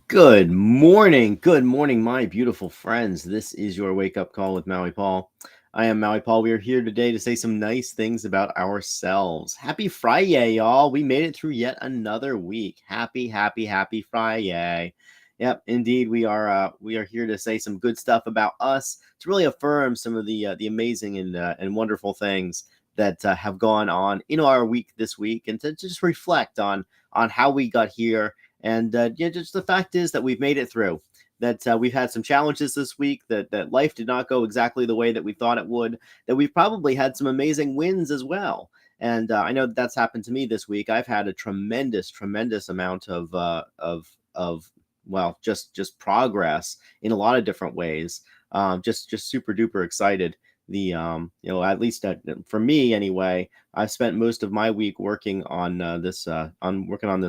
Good morning, my beautiful friends. This is your wake up call with Maui Paul. I am Maui Paul. We are here today to say some nice things about ourselves. Happy Friday, y'all. We made it through yet another week. Happy Friday. Yep, indeed, we are here to say some good stuff about us, to really affirm some of the amazing and wonderful things that have gone on in our week this week, and to just reflect on how we got here. And just the fact is that we've made it through. That we've had some challenges this week. That life did not go exactly the way that we thought it would. That we've probably had some amazing wins as well. And I know that's happened to me this week. I've had a tremendous amount of well, just progress in a lot of different ways. Just super duper excited. At least for me anyway, I've spent most of my week working on this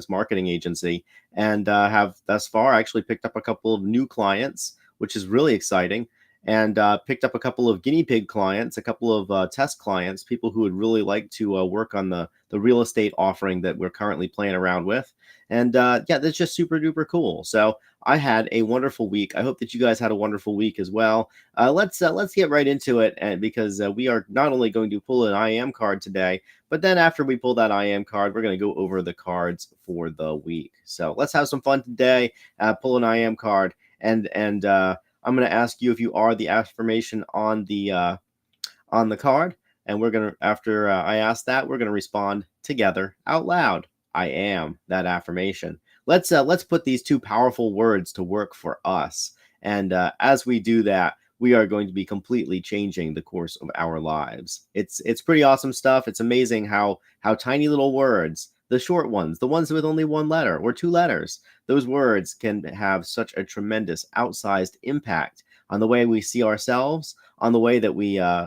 marketing agency, and have thus far actually picked up a couple of new clients, which is really exciting, and picked up a couple of guinea pig clients, a couple of test clients, people who would really like to work on the real estate offering that we're currently playing around with. And yeah, that's just super duper cool. So I had a wonderful week. I hope that you guys had a wonderful week as well. Let's get right into it, and because we are not only going to pull an I am card today, but then after we pull that I am card, we're going to go over the cards for the week. So let's have some fun today. Pull an I am card, and I'm going to ask you if you are the affirmation on the card, and we're gonna after I ask that, we're gonna respond together out loud. I am that affirmation. Let's put these two powerful words to work for us, and as we do that, we are going to be completely changing the course of our lives. It's pretty awesome stuff. It's amazing how tiny little words, the short ones, the ones with only one letter or two letters, those words can have such a tremendous outsized impact on the way we see ourselves, on the way that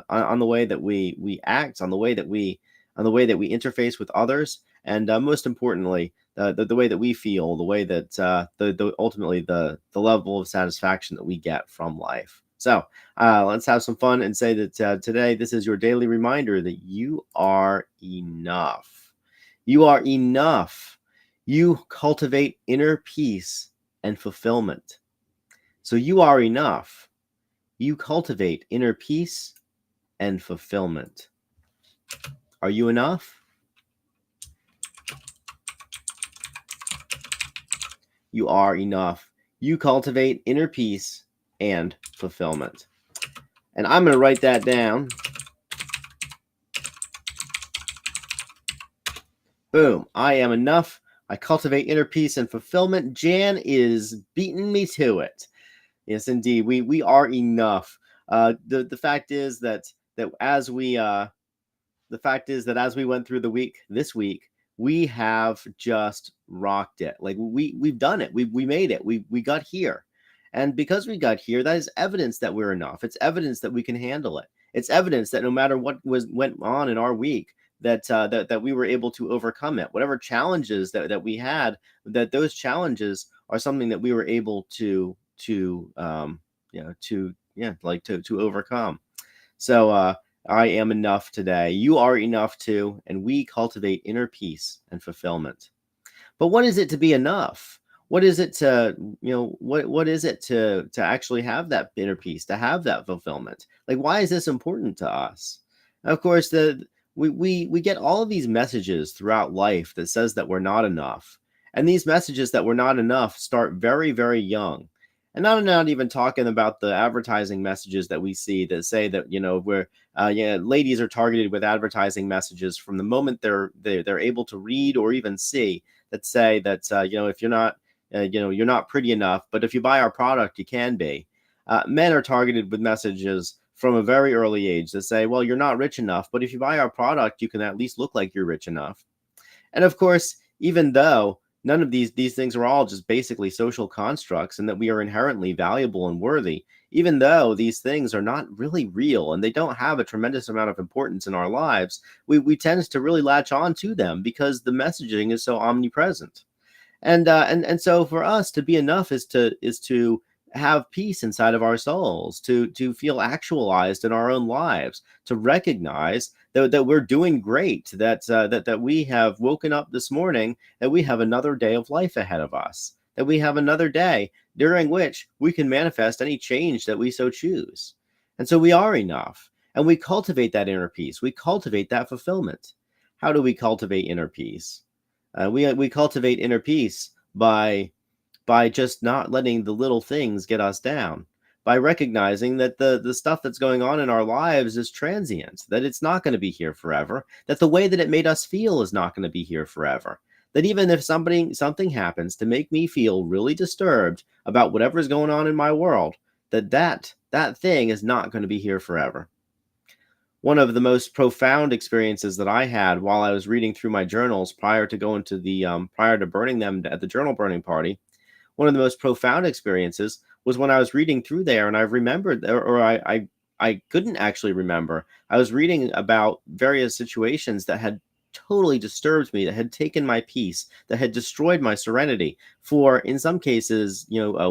on the way that we act, on the way that we interface with others, and most importantly, the way that we feel, the way that ultimately the level of satisfaction that we get from life. So let's have some fun and say that today this is your daily reminder that you are enough. You are enough. You cultivate inner peace and fulfillment. So you are enough. You cultivate inner peace and fulfillment. Are you enough? You are enough. You cultivate inner peace and fulfillment. And I'm going to write that down. Boom. I am enough. I cultivate inner peace and fulfillment. Jan is beating me to it. Yes, indeed. We are enough. The fact is that as we the fact is that as we went through the week this week, we have just rocked it. Like we've done it. We made it. We got here. And because we got here, that is evidence that we're enough. It's evidence that we can handle it. It's evidence that no matter what went on in our week, that we were able to overcome it. Whatever challenges that we had, that those challenges are something that we were able to overcome. So I am enough today. You are enough too, and we cultivate inner peace and fulfillment. But what is it to be enough? What is it to, what is it to actually have that inner peace, to have that fulfillment? Like, why is this important to us? Of course, we get all of these messages throughout life that says that we're not enough. And these messages that we're not enough start very, very young. And I'm not even talking about the advertising messages that we see that say that, ladies are targeted with advertising messages from the moment they're able to read or even see, that say that if you're not you're not pretty enough, but if you buy our product, you can be. Men are targeted with messages from a very early age that say, well, you're not rich enough, but if you buy our product, you can at least look like you're rich enough. And of course, even though none of these things are all just basically social constructs, and that we are inherently valuable and worthy, even though these things are not really real and they don't have a tremendous amount of importance in our lives, we tend to really latch on to them because the messaging is so omnipresent. And so for us to be enough is to have peace inside of our souls, to feel actualized in our own lives, to recognize that we're doing great, that we have woken up this morning, that we have another day of life ahead of us, that we have another day during which we can manifest any change that we so choose. And so we are enough. And we cultivate that inner peace. We cultivate that fulfillment. How do we cultivate inner peace? We cultivate inner peace by just not letting the little things get us down, by recognizing that the stuff that's going on in our lives is transient, that it's not going to be here forever, that the way that it made us feel is not going to be here forever. That even if something happens to make me feel really disturbed about whatever's going on in my world, that thing is not going to be here forever. One of the most profound experiences that I had while I was reading through my journals prior to burning them at the journal burning party, one of the most profound experiences was when I was reading through there, and I remembered, or I couldn't actually remember. I was reading about various situations that had totally disturbed me, that had taken my peace, that had destroyed my serenity for, in some cases,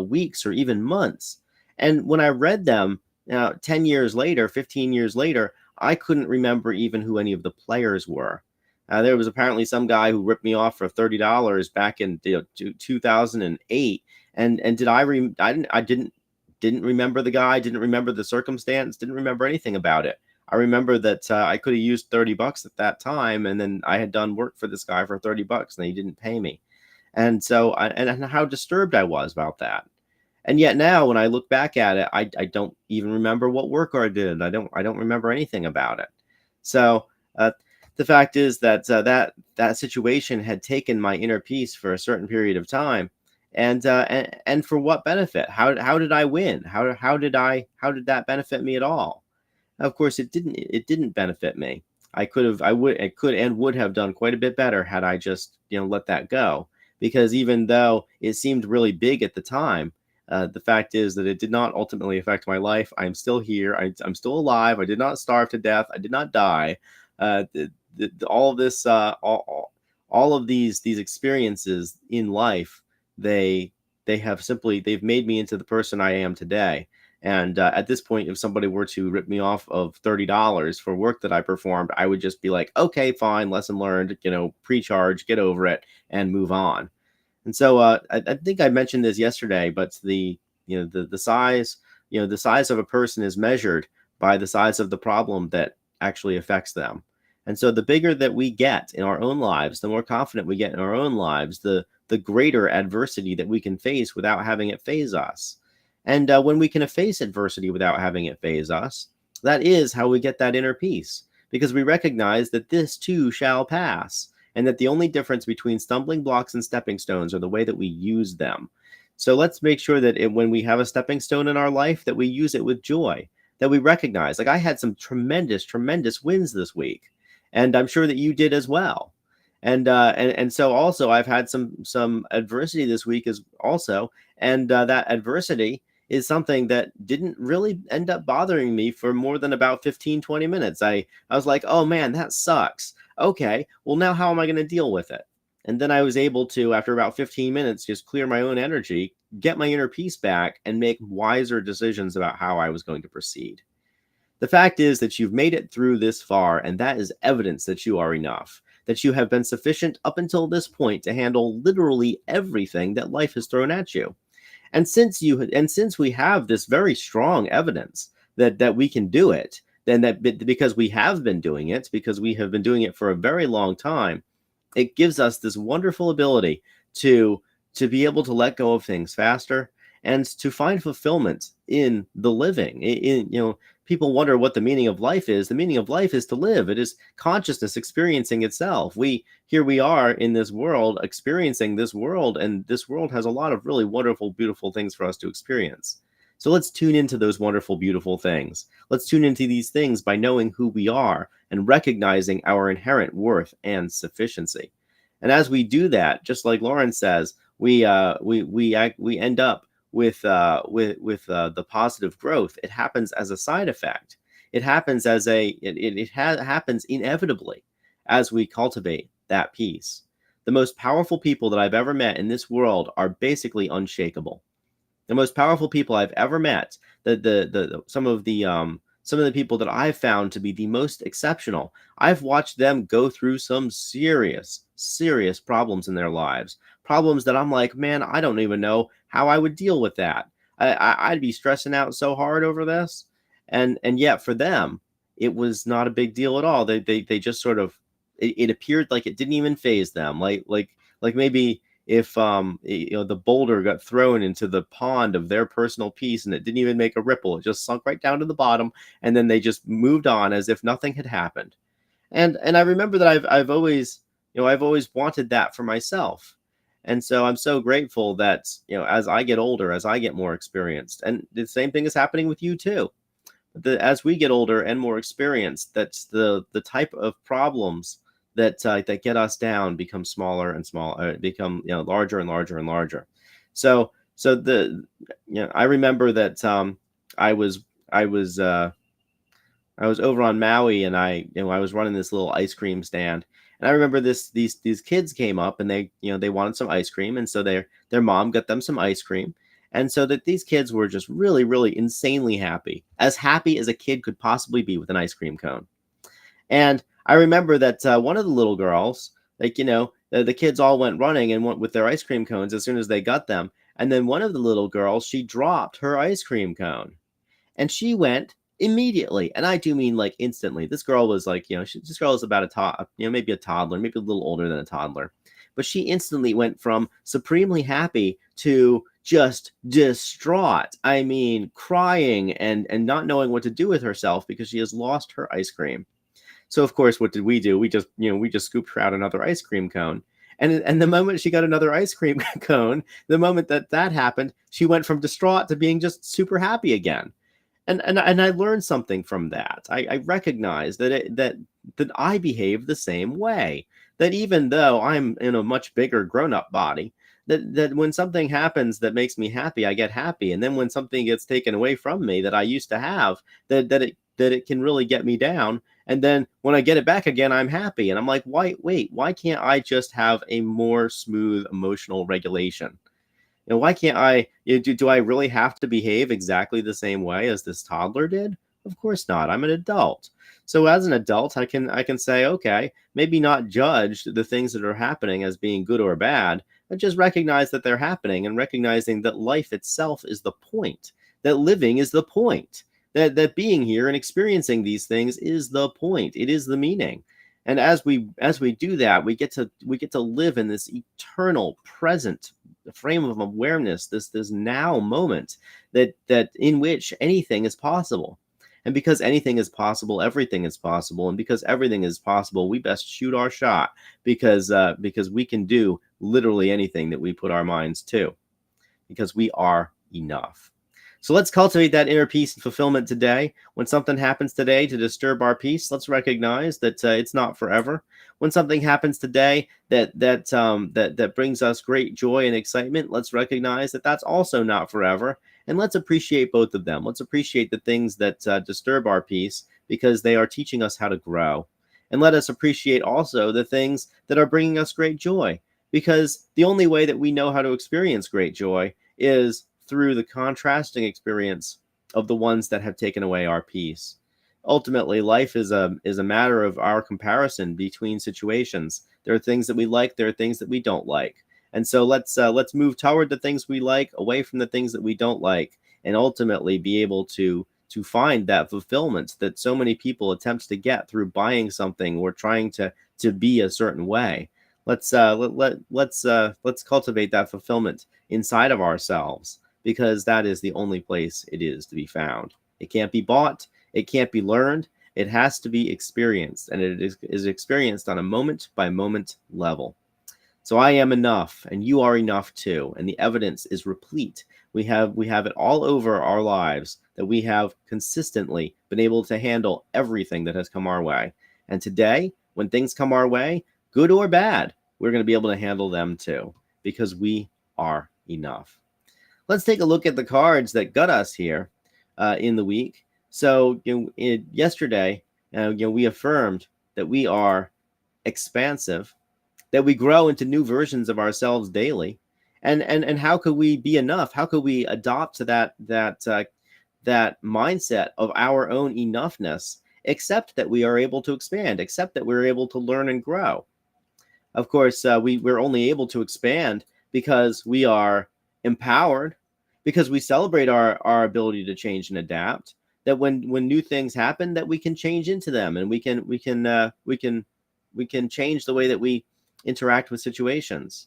weeks or even months. And when I read them, 10 years later, 15 years later, I couldn't remember even who any of the players were. There was apparently some guy who ripped me off for $30 back in 2008, and I didn't remember the guy, didn't remember the circumstance, didn't remember anything about it. I remember that I could have used $30 at that time, and then I had done work for this guy for $30, and he didn't pay me, and so and how disturbed I was about that. And yet now, when I look back at it, I don't even remember what work I did. I don't remember anything about it. So the fact is that that situation had taken my inner peace for a certain period of time, and for what benefit? How did I win? How did that benefit me at all? Of course, it didn't benefit me. I could and would have done quite a bit better had I just let that go. Because even though it seemed really big at the time, the fact is that it did not ultimately affect my life. I'm still here. I'm still alive. I did not starve to death. I did not die. All of this, all of these experiences in life, they they've made me into the person I am today. And at this point, if somebody were to rip me off of $30 for work that I performed, I would just be like, okay, fine, lesson learned, pre-charge, get over it, and move on. And so I think I mentioned this yesterday, but the size the size of a person is measured by the size of the problem that actually affects them. And so the bigger that we get in our own lives, the more confident we get in our own lives, the greater adversity that we can face without having it phase us. And when we can face adversity without having it phase us, that is how we get that inner peace, because we recognize that this too shall pass, and that the only difference between stumbling blocks and stepping stones are the way that we use them. So let's make sure that when we have a stepping stone in our life, that we use it with joy, that we recognize. Like I had some tremendous, tremendous wins this week, and I'm sure that you did as well. And so also I've had some adversity this week as also, and that adversity is something that didn't really end up bothering me for more than about 15-20 minutes. I was like, oh man, that sucks. Okay, well now how am I going to deal with it? And then I was able to, after about 15 minutes, just clear my own energy, get my inner peace back, and make wiser decisions about how I was going to proceed. The fact is that you've made it through this far, and that is evidence that you are enough, that you have been sufficient up until this point to handle literally everything that life has thrown at you. And since we have this very strong evidence that we can do it, then because we have been doing it, because we have been doing it for a very long time, it gives us this wonderful ability to be able to let go of things faster and to find fulfillment in the living. People wonder what the meaning of life is. The meaning of life is to live. It is consciousness experiencing itself. Here we are in this world experiencing this world, and this world has a lot of really wonderful, beautiful things for us to experience. So let's tune into those wonderful, beautiful things. Let's tune into these things by knowing who we are and recognizing our inherent worth and sufficiency. And as we do that, just like Lauren says, we end up with the positive growth. It happens as a side effect. It happens happens inevitably as we cultivate that peace. The most powerful people that I've ever met in this world are basically unshakable. The most powerful people I've ever met, some of the people that I've found to be the most exceptional, I've watched them go through some serious, serious problems in their lives, problems that I'm like, man, I don't even know how I would deal with that. I'd be stressing out so hard over this, and yet for them, it was not a big deal at all. They just sort of, it appeared like it didn't even phase them. Like maybe if the boulder got thrown into the pond of their personal peace and it didn't even make a ripple, it just sunk right down to the bottom, and then they just moved on as if nothing had happened. And I remember that I've always wanted that for myself. And so I'm so grateful that, as I get older, as I get more experienced, and the same thing is happening with you too. As we get older and more experienced, that's the type of problems that get us down become smaller and smaller, become larger and larger and larger. So I remember that I was I was I was over on Maui, and I was running this little ice cream stand. And I remember these kids came up, and they wanted some ice cream, and so their mom got them some ice cream. And so that these kids were just really, really insanely happy as a kid could possibly be with an ice cream cone. And I remember that one of the little girls, like, the kids all went running and went with their ice cream cones as soon as they got them. And then one of the little girls, she dropped her ice cream cone, and she went immediately. And I do mean like instantly. This girl was like, this girl is about maybe a toddler, maybe a little older than a toddler. But she instantly went from supremely happy to just distraught. I mean, crying and not knowing what to do with herself because she has lost her ice cream. So of course, what did we do? We just scooped her out another ice cream cone. And the moment she got another ice cream cone, the moment that happened, she went from distraught to being just super happy again. And I learned something from that. I recognize that I behave the same way. That even though I'm in a much bigger grown-up body, that when something happens that makes me happy, I get happy. And then when something gets taken away from me that I used to have, that it can really get me down. And then when I get it back again, I'm happy. And I'm like, why can't I just have a more smooth emotional regulation? Why can't I? Do I really have to behave exactly the same way as this toddler did? Of course not. I'm an adult. So as an adult, I can say, okay, maybe not judge the things that are happening as being good or bad, but just recognize that they're happening, and recognizing that life itself is the point, that living is the point, that being here and experiencing these things is the point. It is the meaning. And as we do that, we get to live in this eternal present frame of awareness, this now moment, that in which anything is possible. And because anything is possible, everything is possible. And because everything is possible, we best shoot our shot, because we can do literally anything that we put our minds to, because we are enough. So let's cultivate that inner peace and fulfillment today. When something happens today to disturb our peace, let's recognize that it's not forever. When something happens today that brings us great joy and excitement, let's recognize that that's also not forever. And let's appreciate both of them. Let's appreciate the things that disturb our peace, because they are teaching us how to grow. And let us appreciate also the things that are bringing us great joy, because the only way that we know how to experience great joy is through the contrasting experience of the ones that have taken away our peace. Ultimately, life is a matter of our comparison between situations. There are things that we like, there are things that we don't like. And so let's move toward the things we like, away from the things that we don't like, and ultimately be able to find that fulfillment that so many people attempt to get through buying something or trying to be a certain way. Let's cultivate that fulfillment inside of ourselves, because that is the only place it is to be found. It can't be bought. It can't be learned. It has to be experienced, and it is experienced on a moment by moment level. So I am enough, and you are enough too. And the evidence is replete. We have it all over our lives, that we have consistently been able to handle everything that has come our way. And today, when things come our way, good or bad, we're going to be able to handle them too, because we are enough. Let's take a look at the cards that got us here in the week. So yesterday, we affirmed that we are expansive, that we grow into new versions of ourselves daily. And how could we be enough? How could we adopt that mindset of our own enoughness, except that we are able to expand, except that we're able to learn and grow? Of course, we're only able to expand because we are empowered, because we celebrate our ability to change and adapt. That when new things happen, that we can change into them, and we can change the way that we interact with situations.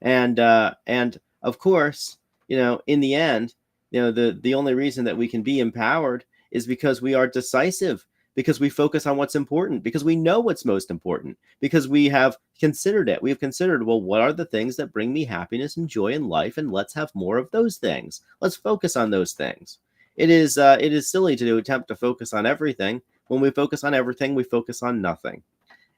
And of course, in the end, the only reason that we can be empowered is because we are decisive, because we focus on what's important, because we know what's most important, because we have considered it. We've considered, well, what are the things that bring me happiness and joy in life, and let's have more of those things. Let's focus on those things. It is silly to attempt to focus on everything. When we focus on everything, we focus on nothing.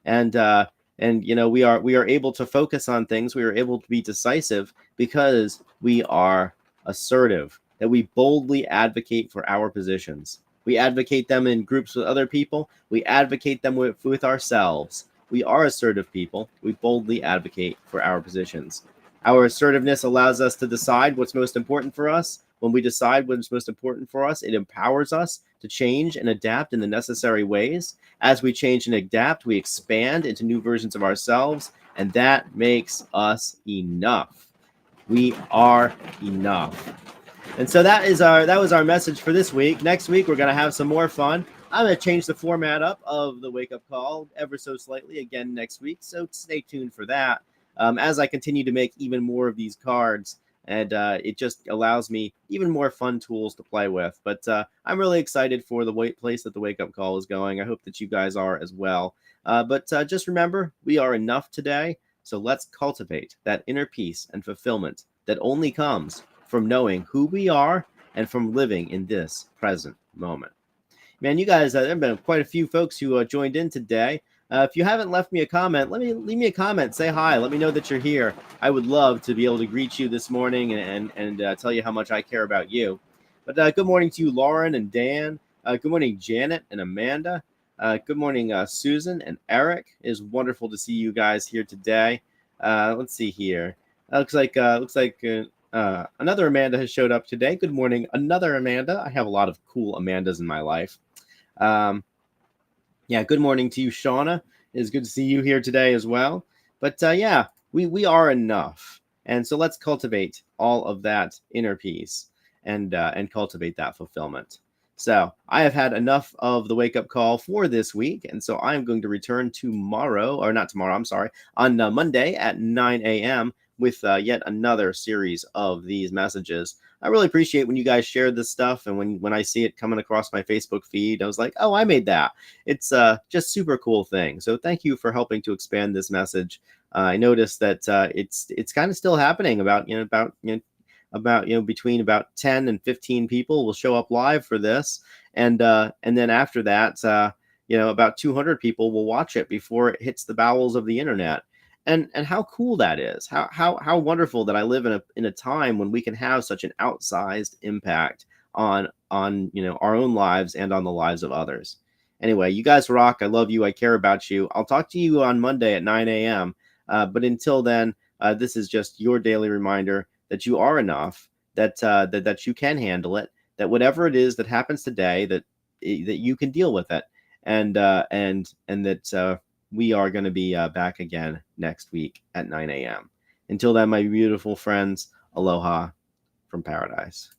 And we are able to focus on things. We are able to be decisive because we are assertive, that we boldly advocate for our positions. We advocate them in groups with other people. We advocate them with ourselves. We are assertive people. We boldly advocate for our positions. Our assertiveness allows us to decide what's most important for us. When we decide what's most important for us, it empowers us to change and adapt in the necessary ways. As we change and adapt, we expand into new versions of ourselves, and that makes us enough. We are enough. And so that was our message for this week. Next week we're gonna have some more fun. I'm gonna change the format up of the wake up call ever so slightly again next week. So stay tuned for that. As I continue to make even more of these cards, and it just allows me even more fun tools to play with. But I'm really excited for the place that the wake up call is going. I hope that you guys are as well. But just remember, we are enough today. So let's cultivate that inner peace and fulfillment that only comes from knowing who we are and from living in this present moment. Man, you guys, there have been quite a few folks who joined in today. If you haven't left me a comment, leave me a comment. Say hi. Let me know that you're here. I would love to be able to greet you this morning and tell you how much I care about you. But good morning to you, Lauren and Dan. Good morning, Janet and Amanda. Good morning, Susan and Eric. It is wonderful to see you guys here today. Let's see here. Looks like another Amanda has showed up today. Good morning, another Amanda. I have a lot of cool Amandas in my life. Yeah, good morning to you, Shauna. It's good to see you here today as well. But yeah, we are enough, and so let's cultivate all of that inner peace and cultivate that fulfillment. So I have had enough of the wake up call for this week, and so I'm going to return tomorrow, or not tomorrow. I'm sorry, on Monday at 9 a.m. with yet another series of these messages. I really appreciate when you guys share this stuff, and when I see it coming across my Facebook feed, I was like, oh, I made that. It's just super cool thing. So thank you for helping to expand this message. I noticed that it's kind of still happening. About between about 10 and 15 people will show up live for this, and then after that, about 200 people will watch it before it hits the bowels of the internet. And how cool that is. How wonderful that I live in a time when we can have such an outsized impact on our own lives and on the lives of others. Anyway, you guys rock. I love you. I care about you. I'll talk to you on Monday at 9 a.m. But until then, this is just your daily reminder that you are enough, that you can handle it, that whatever it is that happens today, that you can deal with it, and that we are going to be back again next week at 9 a.m. Until then, my beautiful friends, aloha from paradise.